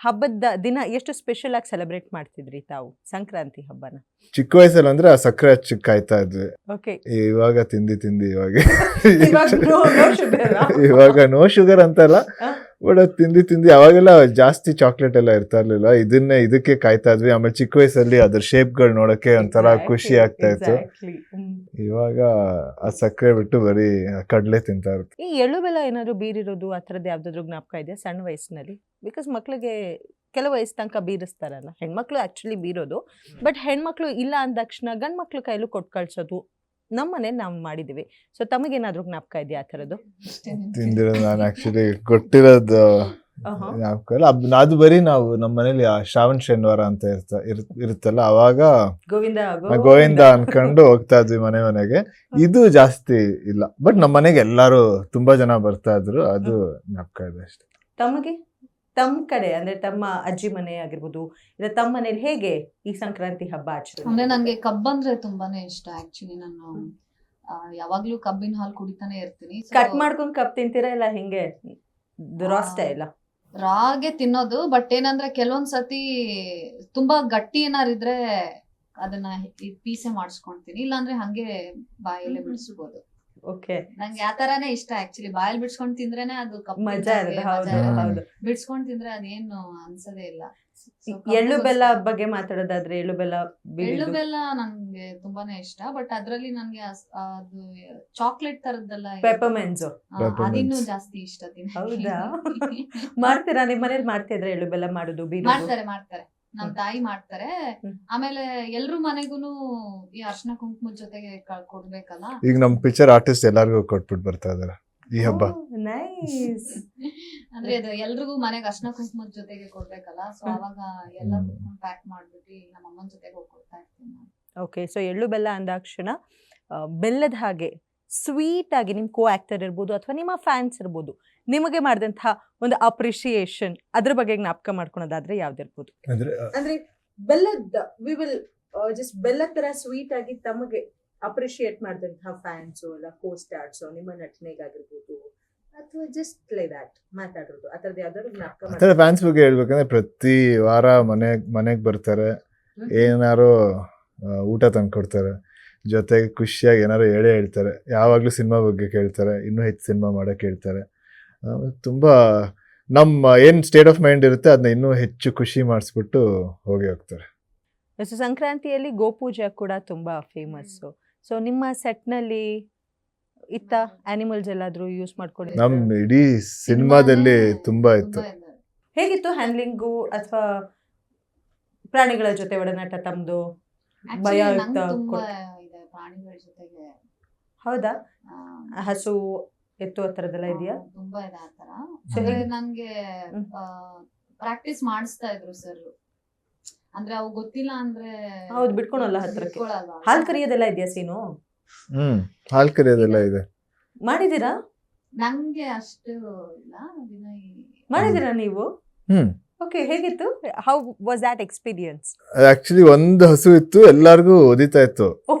ಹಬ್ಬದ ದಿನ ಎಷ್ಟು ಸ್ಪೆಷಲ್ ಆಗಿ ಸೆಲೆಬ್ರೇಟ್ ಮಾಡ್ತಿದ್ರಿ ತಾವು ಸಂಕ್ರಾಂತಿ ಹಬ್ಬನ? ಚಿಕ್ಕ ವಯಸ್ಸಲ್ಲಿ ಅಂದ್ರೆ ಆ ಸಕ್ಕರೆ ಹಚ್ಚಕ್ ಕಾಯ್ತಾ ಇದ್ವಿ. ಓಕೆ, ಇವಾಗ ತಿಂದಿ ಇವಾಗ ಇವಾಗ no sugar ಆ? ಇವಾಗ ನೋ ಶುಗರ್ ಅಂತಲ್ಲ, ಆ? ಬಟ್ ತಿಂದಿ ಅವಾಗೆಲ್ಲ ಜಾಸ್ತಿ ಚಾಕ್ಲೇಟ್ ಎಲ್ಲ ಇರ್ತಾ ಇರ್ಲಿಲ್ಲ. ಇದಕ್ಕೆ ಕಾಯ್ತಾ ಇದ್ವಿ. ಆಮೇಲೆ ಚಿಕ್ಕ ವಯಸ್ಸಲ್ಲಿ ಅದ್ರ ಶೇಪ್ಗಳು ನೋಡಕ್ಕೆ ಒಂಥರ ಖುಷಿ ಆಗ್ತಾ ಇತ್ತು. Exactly. ಇವಾಗ ಆ ಸಕ್ಕರೆ ಬಿಟ್ಟು ಬರೀ ಕಡ್ಲೆ ತಿಂತಾ ಇರುತ್ತೆ. ಈ ಎಳ್ಳು ಬೆಲ್ಲ ಏನಾದ್ರು ಬೀರಿರೋದು ಆ ಥರದ್ದು ಯಾವ್ದಾದ್ರು ಜ್ಞಾಪಕ ಇದೆಯಾ ಸಣ್ಣ ವಯಸ್ಸಿನಲ್ಲಿ? ಬಿಕಾಸ್ ಮಕ್ಳಿಗೆ ಕೆಲವು ವಯಸ್ಸು ತನಕ ಬೀರಿಸ್ತಾರಲ್ಲ, ಹೆಣ್ಮಕ್ಳು ಆಕ್ಚುಲಿ ಬೀರೋದು, ಬಟ್ ಹೆಣ್ಮಕ್ಳು ಇಲ್ಲ ಅಂದ ತಕ್ಷಣ ಗಂಡ್ ಮಕ್ಳು ಕೈಲೂ ಕೊಟ್ಟು ಕಳ್ಸೋದು ನಮ್ಮ ಮನೇಲಿ ನಾವು ಮಾಡಿದೀವಿ. ಸೊ ತಮಗೇನಾದ್ರೂ ಜ್ಞಾಪಕ ಇದೆಯಾ ಆ ಥರದ್ದು? ತಿಂದಿರೋದು ನಾನು ಆಕ್ಚುಲಿ ಗೊತ್ತಿರೋದು ಜ್ಞಾಪಕ ಇಲ್ಲ. ಅದು ಬರೀ ನಾವು ನಮ್ಮ ಮನೇಲಿ ಆ ಶ್ರಾವಣ ಶನಿವಾರ ಅಂತ ಇರುತ್ತಲ್ಲ, ಅವಾಗ ಗೋವಿಂದ ಅನ್ಕೊಂಡು ಹೋಗ್ತಾ ಇದ್ವಿ ಮನೆಗೆ. ಇದು ಜಾಸ್ತಿ ಇಲ್ಲ, ಬಟ್ ನಮ್ಮ ಮನೆಗೆ ಎಲ್ಲಾರು ತುಂಬಾ ಜನ ಬರ್ತಾ ಇದ್ರು, ಅದು ಜ್ಞಾಪಕ ಇದೆ ಅಷ್ಟೇ. ತಮಗೆ ತಮ್ಮ ಕಡೆ ಅಂದ್ರೆ ತಮ್ಮ ಅಜ್ಜಿ ಮನೆ ಆಗಿರ್ಬೋದು ಇಲ್ಲ ತಮ್ಮ ಮನೇಲಿ ಹೇಗೆ ಈ ಸಂಕ್ರಾಂತಿ ಹಬ್ಬ ಆಚರಣೆ? ಅಂದ್ರೆ ನಂಗೆ ಕಬ್ಬಂದ್ರೆ ತುಂಬಾನೇ ಇಷ್ಟ. ಆಕ್ಚುಲಿ ನಾನು ಯಾವಾಗ್ಲೂ ಕಬ್ಬಿನ ಹಾಲು ಕುಡಿತಾನೆ ಇರ್ತೀನಿ. ಕಟ್ ಮಾಡ್ಕೊಂಡ್ ಕಪ್ ತಿಂತೀರಾ ಇಲ್ಲ ಹಿಂಗೆ ರಾಸ್ಟ ಇಲ್ಲ? ರಾಗೆ ತಿನ್ನೋದು, ಬಟ್ ಏನಂದ್ರೆ ಕೆಲವೊಂದ್ ಸತಿ ತುಂಬಾ ಗಟ್ಟಿ ಏನಾರಿದ್ರೆ ಅದನ್ನ ಪೀಸೆ ಮಾಡಿಸ್ಕೊಂತೀನಿ, ಇಲ್ಲಾಂದ್ರೆ ಹಂಗೆ ಬಾಯಲ್ಲೇ ಬಿಡಿಸ್ಬೋದು. ಓಕೆ, ನಂಗೆ ಆ ತರಾನೇ ಇಷ್ಟ. ಆಕ್ಚುಲಿ ಬಾಯಲ್ಲಿ ಬಿಡ್ಸ್ಕೊಂಡ್ ತಿಂದ್ರೇನೆ ಅದು ಮಜಾ ಇರುತ್ತೆ. ಹೌದು ಹೌದು, ಬಿಡ್ಸ್ಕೊಂಡ್ ತಿಂದ್ರೆ ಅದೇನು ಅನ್ಸದೇ ಇಲ್ಲ. ಎಳ್ಳು ಬೆಲ್ಲ ಬಗ್ಗೆ ಮಾತಾಡೋದಾದ್ರೆ ಎಳ್ಳು ಬೆಲ್ಲ ನನ್ಗೆ ತುಂಬಾನೇ ಇಷ್ಟ, ಬಟ್ ಅದ್ರಲ್ಲಿ ನನ್ಗೆ ಅದು ಚಾಕ್ಲೇಟ್ ತರದ್ದೆಲ್ಲ ಪೆಪರ್ಮೆಂಟ್ಸ್ ಅದಿನ್ನೂ ಜಾಸ್ತಿ ಇಷ್ಟ. ಹೌದಾ? ಮಾಡ್ತೀರಾ ನಿಮ್ ಮನೇಲಿ? ಮಾಡ್ತಿದ್ರೆ ಎಳ್ಳು ಬೆಲ್ಲ ಮಾಡೋದು? ಮಾಡ್ತಾರೆ ನಮ್ ತಾಯಿ ಮಾಡ್ತಾರೆ. ಆಮೇಲೆ ಎಲ್ರು ಮನೆಗೂನು ಈ ಅರ್ಶನ ಕುಂಕುಮದ ಜೊತೆಗೆ ಕೊಡ್ಬೇಕಲ್ಲ. ಈಗ ನಮ್ ಪಿಕ್ಚರ್ ಆರ್ಟಿಸ್ಟ್ ಎಲ್ಲಾರ್ಗು ಕೊಟ್ಬಿಟ್ಟು ಬರ್ತಾ ಇದಾರೆ ಈ ಹಬ್ಬ. ನೈಸ್. ಅಂದ್ರೆ ಅದು ಎಲ್ರಿಗೂ ಮನೆಗೆ ಅರ್ಶನ ಕುಂಕುಮದ ಜೊತೆಗೆ ಕೊಡ್ಬೇಕಲ್ಲ, ಸೊ ಅವಾಗ ಎಲ್ಲ ಪ್ಯಾಕ್ ಮಾಡ್ಬಿಟ್ಟು ನಮ್ಮ ಅಮ್ಮನ ಜೊತೆಗೆ ಹೋಗಿ ಕೊಡ್ತಾ ಇರ್ತೀನಿ. ಓಕೆ, ಸೊ ಎಳ್ಳು ಬೆಲ್ಲ ಅಂದಾಕ್ಷಣ ಬೆಲ್ಲದ ಹಾಗೆ ಸ್ವೀಟ್ ಆಗಿ ನಿಮ್ ಕೋ ಆಕ್ಟರ್ ಇರ್ಬೋದು ಅಥವಾ ನಿಮ್ಮ ಫ್ಯಾನ್ಸ್ ಇರ್ಬೋದು, ನಿಮಗೆ ಮಾಡಿದಂತಹ ಒಂದು ಅಪ್ರಿಶಿಯೇಷನ್ ಅದ್ರ ಬಗ್ಗೆ ಜ್ಞಾಪಕ ಮಾಡ್ಕೊಳೋದಾದ್ರೆ ಯಾವ್ದಿರ್ಬೋದು? ಅಂದ್ರೆ ಬೆಲ್ಲದ ವಿ ವಿಲ್ ಜಸ್ಟ್ ಬೆಲ್ಲದ ತರ ಸ್ವೀಟ್ ಆಗಿ ತಮಗೆ ಅಪ್ರಿಶಿಯೇಟ್ ಮಾಡಿದಂತಹ ಫ್ಯಾನ್ಸ್ ಇಲ್ಲ ಕೋ ಸ್ಟಾರ್ಸ್ ನಿಮ್ಮ ನಟನೆಗಾಗಿರ್ಬೋದು ಅಥವಾ ಜಸ್ಟ್ ಲೈಕ್ ದಟ್ ಮಾತಾಡೋದು, ಆ ಥರದ್ದು ಯಾವ್ದಾದ್ರು ಜ್ಞಾಪಕ? ಫ್ಯಾನ್ಸ್ ಬಗ್ಗೆ ಹೇಳ್ಬೇಕಂದ್ರೆ ಪ್ರತಿ ವಾರ ಮನೆಗ್ ಬರ್ತಾರೆ, ಏನಾರು ಊಟ ತಂದ್ಕೊಡ್ತಾರೆ, ಜೊತೆಗೆ ಖುಷಿಯಾಗಿ ಏನಾರು ಹೇಳ್ತಾರೆ, ಯಾವಾಗ್ಲೂ ಸಿನಿಮಾ ಬಗ್ಗೆ ಕೇಳ್ತಾರೆ, ಇನ್ನೂ ಹೆಚ್ಚು ಸಿನಿಮಾ ಮಾಡಕ್ ಹೇಳ್ತಾರೆ. ತುಂಬಾ ನಮ್ಮ ಏನ್ ಸ್ಟೇಟ್ ಆಫ್ ಮೈಂಡ್ ಇರುತ್ತೆ ಅದನ್ನ ಇನ್ನೂ ಹೆಚ್ಚು ಖುಷಿ ಮಾಡಿಸ್ಬಿಟ್ಟು ಹೋಗ್ತಾರೆ. ಸಂಕ್ರಾಂತಿಯಲ್ಲಿ ಗೋಪೂಜೆ ಕೂಡ ತುಂಬಾ ಫೇಮಸ್. ಸೊ ನಿಮ್ಮ ಸೆಟ್ ನಲ್ಲಿ ಇತ್ತ ಆನಿಮಲ್ಸ್ ಎಲ್ಲಾದ್ರೂ ಯೂಸ್ ಮಾಡ್ಕೊಂಡು? ನಮ್ ಇಡೀ ಸಿನಿಮಾದಲ್ಲಿ ತುಂಬಾ ಇತ್ತು. ಹೇಗಿತ್ತು ಹ್ಯಾಂಡ್ಲಿಂಗು ಅಥವಾ ಪ್ರಾಣಿಗಳ ಜೊತೆ ಒಡನಾಟ ತಮ್ದು? ಭಯ ಇತ್ತ? ಪ್ರಾಣಿಗಳ ಜೊತೆಗೆ. ಹೌದಾ? ಹಸು ಎತ್ತು ಆ ಥರದ್ದೆಲ್ಲ ಇದೆಯಾ? ತುಂಬಾ ಇದೆ ಆ ತರ. ನನ್ಗೆ ಪ್ರಾಕ್ಟೀಸ್ ಮಾಡಿಸ್ತಾ ಇದ್ರು ಸರ್. ಅಂದ್ರೆ ಅವು ಗೊತ್ತಿಲ್ಲ ಅಂದ್ರೆ ಹೌದು ಬಿಟ್ಕೊಳಲ್ಲ ಹತ್ರಕ್ಕೆ. ಹಾಲ್ ಕರಿಯೋದೆಲ್ಲ ಇದೆಯಾ ಸೀನು? ಹಾಲ್ ಕರಿಯೋದೆಲ್ಲ ಇದೆ. ಮಾಡಿದೀರಾ? ನಂಗೆ ಅಷ್ಟು ಇಲ್ಲ. ಮಾಡಿದೀರಾ ನೀವು? ಓಕೆ, ಹೇಗಿತ್ತು? How was that experience? Actually ಒಂದು ಹಸು ಇತ್ತು, ಎಲ್ಲಾರ್ಗು ಒದಿತಾ ಇತ್ತು.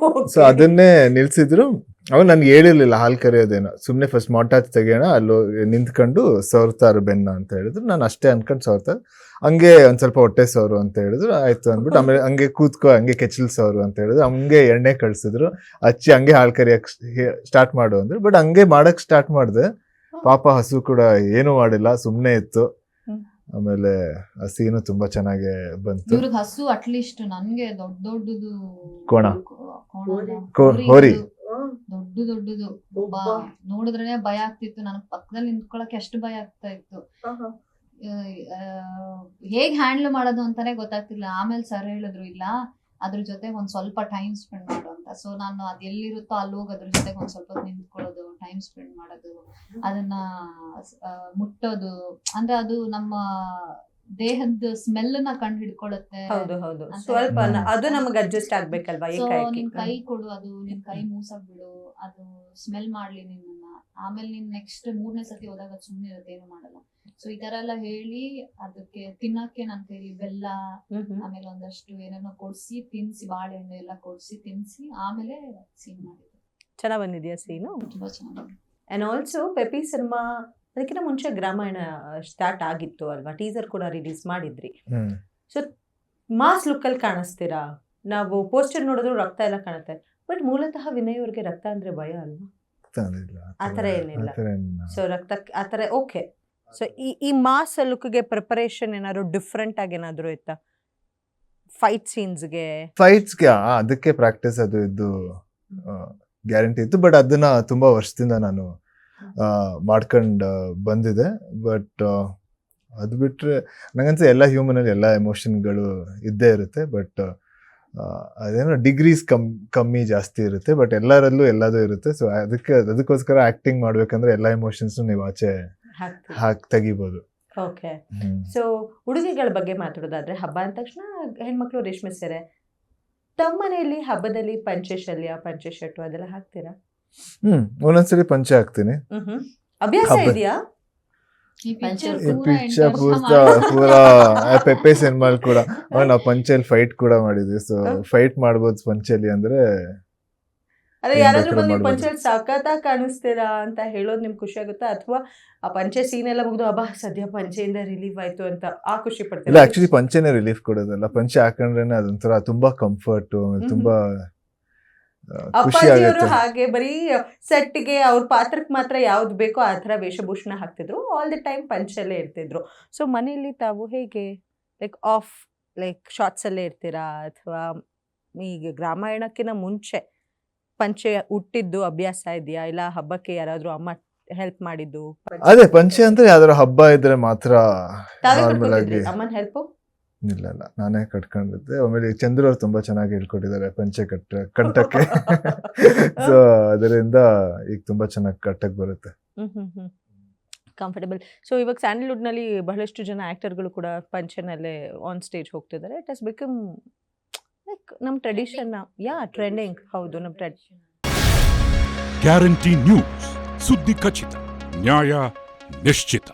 ಸೊ ಅದನ್ನೇ ನಿಲ್ಸಿದ್ರು. ಅವ್ ನನ್ಗೆ ಹೇಳಿರ್ಲಿಲ್ಲ ಹಾಲ್ ಕರಿಯೋದೇನೋ, ಸುಮ್ನೆ ಫಸ್ಟ್ ಮೊಟ್ಟಾಚ್ ತೆಗಿಯೋಣ, ಅಲ್ಲೋ ನಿಂತ್ಕೊಂಡು ಸವರ್ತಾರ ಬೆನ್ನ ಅಂತ ಹೇಳಿದ್ರು. ನಾನು ಅಷ್ಟೇ ಅನ್ಕೊಂಡು ಸವರ್ತಾರೆ. ಹಂಗೆ ಒಂದ್ ಸ್ವಲ್ಪ ಹೊಟ್ಟೆ ಸವರು ಅಂತ ಹೇಳಿದ್ರು, ಆಯ್ತು ಅಂದ್ಬಿಟ್ಟು ಆಮೇಲೆ ಹಂಗೆ ಕೂತ್ಕೋ, ಹಂಗೆ ಕೆಚ್ಚಲ್ ಸವರು ಅಂತ ಹೇಳಿದ್ರು. ಹಂಗೆ ಎಣ್ಣೆ ಕಳ್ಸಿದ್ರು, ಹಚ್ಚಿ ಹಂಗೆ ಹಾಲ್ ಕರಿಯಕ್ ಸ್ಟಾರ್ಟ್ ಮಾಡು ಅಂದ್ರು. ಬಟ್ ಹಂಗೆ ಮಾಡಕ್ ಸ್ಟಾರ್ಟ್ ಮಾಡ್ದೆ. ಪಾಪ ಹಸು ಕೂಡ ಏನು ಮಾಡಿಲ್ಲ, ಸುಮ್ನೆ ಇತ್ತು. ಆಮೇಲೆ ಆ ಸೀನು ತುಂಬಾ ಚೆನ್ನಾಗಿ ಬಂತು. ಇವ್ರಿಗೆ ಹಸು ಅಟ್ಲೀಸ್ಟ್ ನನ್ಗೆ ದೊಡ್ಡದು ಹೋರಿ ದೊಡ್ಡದು ನೋಡಿದ್ರೆ ಭಯ ಆಗ್ತಿತ್ತು. ನನಗ್ ಪಕ್ಕದಲ್ಲಿ ನಿಂತ್ಕೊಳಕ್ಕೆ ಎಷ್ಟು ಭಯ ಆಗ್ತಾ ಇತ್ತು. ಹೇಗ್ ಹ್ಯಾಂಡಲ್ ಮಾಡೋದು ಅಂತಾನೆ ಗೊತ್ತಾಗ್ತಿಲ್ಲ. ಆಮೇಲೆ ಸರ್ ಹೇಳಿದ್ರು, ಇಲ್ಲ ಅದ್ರ ಜೊತೆ ಒಂದ್ ಸ್ವಲ್ಪ ಟೈಮ್ ಸ್ಪೆಂಡ್ ಮಾಡು ಅಂತ. ಸೊ ನಾನು ಅದ್ ಎಲ್ಲಿರುತ್ತೋ ಅಲ್ಲಿ ಹೋಗಿ ಅದ್ರ ಜೊತೆಗೆ ಒಂದ್ ಸ್ವಲ್ಪ ನಿಂತ್ಕೊಳ್ಳೋದು, ಟೈಮ್ ಸ್ಪೆಂಡ್ ಮಾಡೋದು, ಅದನ್ನ ಮುಟ್ಟೋದು. ಅಂದ್ರೆ ಅದು ನಮ್ಮ ದೇಹದ ಸ್ಮೆಲ್ ನ ಕಂಡು ಹಿಡ್ಕೊಳ್ಳುತ್ತೆ. ಸ್ವಲ್ಪ ಅದು ನಮಗೆ ಅಡ್ಜಸ್ಟ್ ಆಗ್ಬೇಕಲ್ವಾ? ನಿನ್ ಕೈ ಕೊಡು, ಅದು ನಿನ್ ಕೈ ಮೂಸಕ್ ಬಿಡು, ಅದು ಸ್ಮೆಲ್ ಮಾಡ್ಲಿ ನಿನ್ನ. ಆಮೇಲೆ ನೀನ್ ನೆಕ್ಸ್ಟ್ 3ನೇ ಸತಿ ಹೋದಾಗ ಸುಮ್ಮನೆ ಇರುತ್ತೆ, ಏನು ಮಾಡಲ್ಲ. ಸೊ ಈ ತರ ಎಲ್ಲ ಹೇಳಿ ಅದಕ್ಕೆ ತಿನ್ನಕ್ಕೆ ನನ್ನ ಕೈಲಿ ಬೆಲ್ಲ ಆಮೇಲೆ ಒಂದಷ್ಟು ಏನೇನೋ ಕೊಡ್ಸಿ ತಿನ್ಸಿ, ಬಾಳೆಹಣ್ಣು ಎಲ್ಲ ಕೊಡ್ಸಿ ತಿನ್ಸಿ ಆಮೇಲೆ ಸೀನ್ ಮಾಡಿದ್ರು. ಚೆನ್ನಾಗ್ ಬಂದಿದ್ಯಾ ಸೀನು? ತುಂಬಾ ಚೆನ್ನಾಗಿ. ಅಂಡ್ ಆಲ್ಸೋ ಪೆಪಿ ಸಿನಿಮಾ ಅದಕ್ಕಿಂತ ಮುಂಚೆ ಗ್ರಾಮಾಯಣ ಸ್ಟಾರ್ಟ್ ಆಗಿತ್ತು ಅಲ್ವಾ, ಟೀಸರ್ ಕೂಡ ರಿಲೀಸ್ ಮಾಡಿದ್ರಿ. ಸೊ ಮಾಸ್ ಲುಕ್ಕಲ್ಲಿ ಕಾಣಿಸ್ತೀರಾ, ನಾವು ಪೋಸ್ಟರ್ ನೋಡಿದ್ರು ರಕ್ತ ಎಲ್ಲ ಕಾಣುತ್ತೆ, ಬಟ್ ಮೂಲತಃ ವಿನಯ್ ಅವ್ರಿಗೆ ರಕ್ತ ಅಂದ್ರೆ ಭಯ ಅಲ್ವಾ? ಆ ಥರ ಏನಿಲ್ಲ. ಸೊ ರಕ್ತ ಆ ಥರ ಓಕೆ. ಸೊ ಈ ಮಾಸ್ ಲುಕ್ಗೆ ಪ್ರಿಪರೇಷನ್ ಏನಾದ್ರು ಡಿಫ್ರೆಂಟ್ ಆಗಿ ಏನಾದ್ರು ಇತ್ತಾ? ಫೈಟ್ಸ್ಗೆ ಅದಕ್ಕೆ ಪ್ರಾಕ್ಟೀಸ್ ಅದು ಇದ್ದು ಗ್ಯಾರಂಟಿ ಇತ್ತು, ಬಟ್ ಅದನ್ನ ತುಂಬಾ ವರ್ಷದಿಂದ ನಾನು ಮಾಡ್ಕೊಂಡು ಬಂದಿದೆ. ಬಟ್ ಅದು ಬಿಟ್ರೆ ನಂಗನ್ಸ ಎಲ್ಲ ಹ್ಯೂಮನ್ ಅಲ್ಲಿ ಎಲ್ಲ ಎಮೋಷನ್ಗಳು ಇದ್ದೇ ಇರುತ್ತೆ, ಬಟ್ ಅದೇನೋ ಡಿಗ್ರೀಸ್ ಕಮ್ಮಿ ಜಾಸ್ತಿ ಇರುತ್ತೆ, ಬಟ್ ಎಲ್ಲರಲ್ಲೂ ಎಲ್ಲದೂ ಇರುತ್ತೆ. ಸೊ ಅದಕ್ಕೋಸ್ಕರ ಆಕ್ಟಿಂಗ್ ಮಾಡ್ಬೇಕಂದ್ರೆ ಎಲ್ಲ ಎಮೋಷನ್ಸ್ ನೀವು ಆಚೆ ತೆಗಿಬೋದು. ಓಕೆ. ಸೊ ಉಡುಗೆಗಳ ಬಗ್ಗೆ ಮಾತಾಡೋದಾದ್ರೆ, ಹಬ್ಬ ಅಂದ ತಕ್ಷಣ ಹೆಣ್ಮಕ್ಳು ರೇಷ್ಮೆ ಸೀರೆ, ತಮ್ಮ ಮನೆಯಲ್ಲಿ ಹಬ್ಬದಲ್ಲಿ ಪಂಚೆ ಶಲ್ಯ, ಪಂಚೆ ಶರ್ಟು ಅದೆಲ್ಲ ಹಾಕ್ತೀರಾ? ಒಂದೊಂದ್ಸರಿ ಪಂಚೆ ಹಾಕ್ತೀನಿ. ಅಭ್ಯಾಸ ಇದೆಯಾ? ಈ ಪಿಕ್ಚರ್ ಪೂರಾ ಪೆಪ್ಪೆ ಸಿನಿಮಾಲ್ ಕೂಡ ನಾವು ಪಂಚೆಲಿ ಫೈಟ್ ಕೂಡ ಮಾಡಿದ್ವಿ. ಸೊ ಫೈಟ್ ಮಾಡ್ಬೋದು ಪಂಚೆಲಿ ಅಂದ್ರೆ. ಅದೇ ಯಾರಾದ್ರೂ ಬಂದು ಪಂಚೆಲಿ ಸಖತ್ತಾಗಿ ಕಾಣಿಸ್ತೀರಾ ಅಂತ ಹೇಳೋದು ನಿಮ್ಗೆ ಖುಷಿ ಆಗುತ್ತಾ, ಅಥವಾ ಆ ಪಂಚೆ ಸೀನ್ ಎಲ್ಲ ಮುಗಿದು ಅಬ್ಬಾ ಸದ್ಯ ಪಂಚೆಯಿಂದ ರಿಲೀಫ್ ಆಯ್ತು ಅಂತ ಆ ಖುಷಿ ಪಡ್ತೀರಾ? ಇಲ್ಲ, ಆಕ್ಚುಲಿ ಪಂಚೆನೇ ರಿಲೀಫ್ ಕೊಡೋದಲ್ಲ, ಪಂಚೆ ಹಾಕೊಂಡ್ರೇನೆ ಅದೊಂಥರ ತುಂಬಾ ಕಂಫರ್ಟ್, ತುಂಬಾ ಖುಷಿ ಅಪ್ಪಾಜಿಯವರು ಆಗುತ್ತೆ. ಹಾಗೆ ಬರೀ ಸೆಟ್ಗೆ ಅವ್ರ ಪಾತ್ರಕ್ಕೆ ಮಾತ್ರ ಯಾವ್ದು ಬೇಕೋ ಆ ಥರ ವೇಷಭೂಷಣ ಹಾಕ್ತಿದ್ರು, ಆಲ್ ದಿ ಟೈಮ್ ಪಂಚಲ್ಲೇ ಇರ್ತಿದ್ರು. ಸೊ ಮನೆಯಲ್ಲಿ ತಾವು ಹೇಗೆ ಲೈಕ್ ಶಾರ್ಟ್ಸ್ ಅಲ್ಲೇ ಇರ್ತೀರಾ, ಅಥವಾ ಈಗ ಗ್ರಾಮಾಯಣಕ್ಕಿಂತ ಮುಂಚೆ ಪಂಚೆ ಉಟ್ಟಿದ್ದು ಅಭ್ಯಾಸ ಇದೆಯಾ, ಇಲ್ಲ ಹಬ್ಬಕ್ಕೆ ಯಾರಾದ್ರೂ ಅಮ್ಮ ಹೆಲ್ಪ್ ಮಾಡಿದ್ದು? ಅದೇ ಪಂಚೆ ಅಂದ್ರೆ ಯಾವ್ದಾರ ಹಬ್ಬ ಇದ್ರೆ ಮಾತ್ರ ತಾವೇ ನಾರ್ಮಲ್ ಆಗಿ. ಕಟ್ಕೊತಿದ್ರಿ ಅಮ್ಮನ ಹೆಲ್ಪ್? ಇಲ್ಲ, ನಾನೇ ಕಟ್ಕೊಂಡಿದ್ದೆ. ಆಮೇಲೆ ಚಂದ್ರು ಅವ್ರು ತುಂಬಾ ಚೆನ್ನಾಗಿ ಹೇಳ್ಕೊಟ್ಟಿದ್ದಾರೆ ಪಂಚೆ ಕಟ್ಟಕ್ಕೆ. ಸೊ ಅದರಿಂದ ಈಗ ತುಂಬಾ ಚೆನ್ನಾಗಿ ಕಟ್ಟಕ್ ಬರುತ್ತೆ. ಕಂಫರ್ಟಬಲ್. ಸೊ ಇವಾಗ ಸ್ಯಾಂಡಲ್ವುಡ್ ನಲ್ಲಿ ಬಹಳಷ್ಟು ಜನ ಆಕ್ಟರ್ಗಳು ಕೂಡ ಪಂಚೆನಲ್ಲೇ ಆನ್ ಸ್ಟೇಜ್ ಹೋಗ್ತಿದ್ದಾರೆ. ಇಟ್ ಹಸ್ ಬಿಕಮ್ ಲೈಕ್ ನಮ್ಮ ಟ್ರೆಡಿಷನ್. ಟ್ರೆಂಡಿಂಗ್. ಹೌದು, ನಮ್ಮ ಟ್ರೆಡಿಷನ್. ಗ್ಯಾರಂಟಿ ನ್ಯೂಸ್, ಸುದ್ದಿ ಖಚಿತ, ನ್ಯಾಯ ನಿಶ್ಚಿತ.